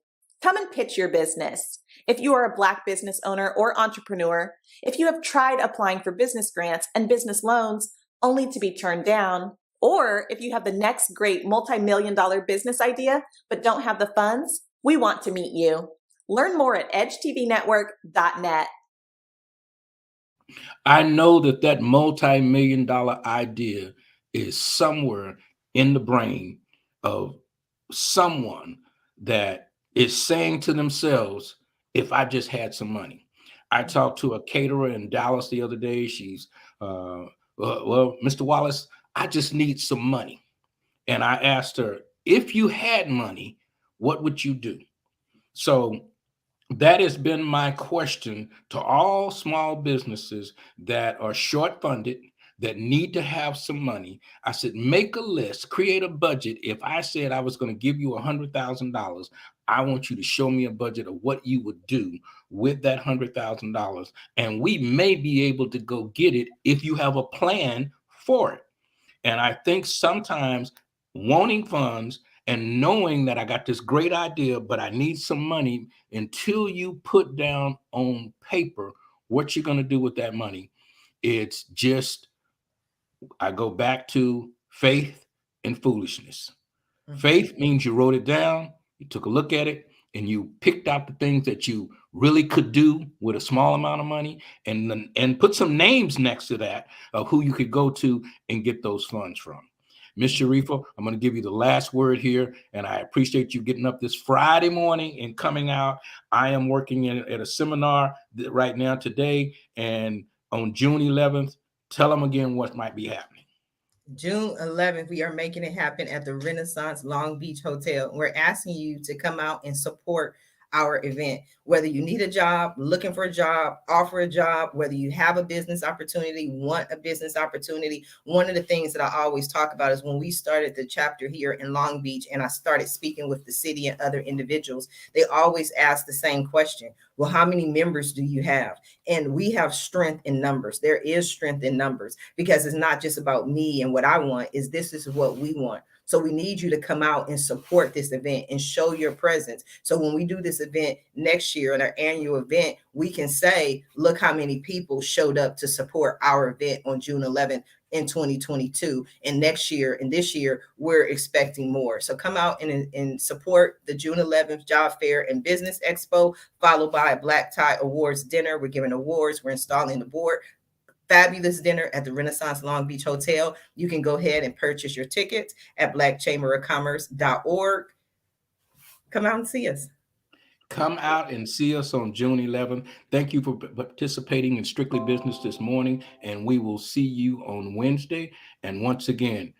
Come and pitch your business. If you are a Black business owner or entrepreneur, if you have tried applying for business grants and business loans only to be turned down, or if you have the next great multi-million-dollar business idea but don't have the funds, we want to meet you. Learn more at edgetvnetwork.net. I know that multi-million-dollar idea is somewhere in the brain of someone that is saying to themselves, if I just had some money. I talked to a caterer in Dallas the other day. She's, well, Mr. Wallace, I just need some money. And I asked her, if you had money, what would you do? So that has been my question to all small businesses that are short funded, that need to have some money. I said, make a list, create a budget. If I said I was going to give you $100,000, I want you to show me a budget of what you would do with that $100,000. And we may be able to go get it if you have a plan for it. And I think sometimes wanting funds and knowing that I got this great idea, but I need some money, until you put down on paper what you're going to do with that money, it's just, I go back to faith and foolishness. Faith means you wrote it down, you took a look at it, and you picked out the things that you really could do with a small amount of money, and put some names next to that of who you could go to and get those funds from. Ms. Sharifa, I'm going to give you the last word here, and I appreciate you getting up this Friday morning and coming out. I am working at a seminar right now today, and on June 11th, tell them again what might be happening. June 11th, we are making it happen at the Renaissance Long Beach Hotel. We're asking you to come out and support our event. Whether you need a job, looking for a job, offer a job, whether you have a business opportunity, want a business opportunity. One of the things that I always talk about is when we started the chapter here in Long Beach and I started speaking with the city and other individuals, they always ask the same question. Well, how many members do you have? And we have strength in numbers. There is strength in numbers, because it's not just about me and what I want, is this is what we want. So we need you to come out and support this event and show your presence. So when we do this event next year in our annual event, we can say, look how many people showed up to support our event on June 11th in 2022. And next year and this year, we're expecting more. So come out and support the June 11th Job Fair and Business Expo, followed by a Black Tie Awards dinner. We're giving awards. We're installing the board. Fabulous dinner at the Renaissance Long Beach Hotel. You can go ahead and purchase your tickets at blackchamberofcommerce.org. Come out and see us. Come out and see us on June 11th. Thank you for participating in Strictly Business this morning, and we will see you on Wednesday. And once again,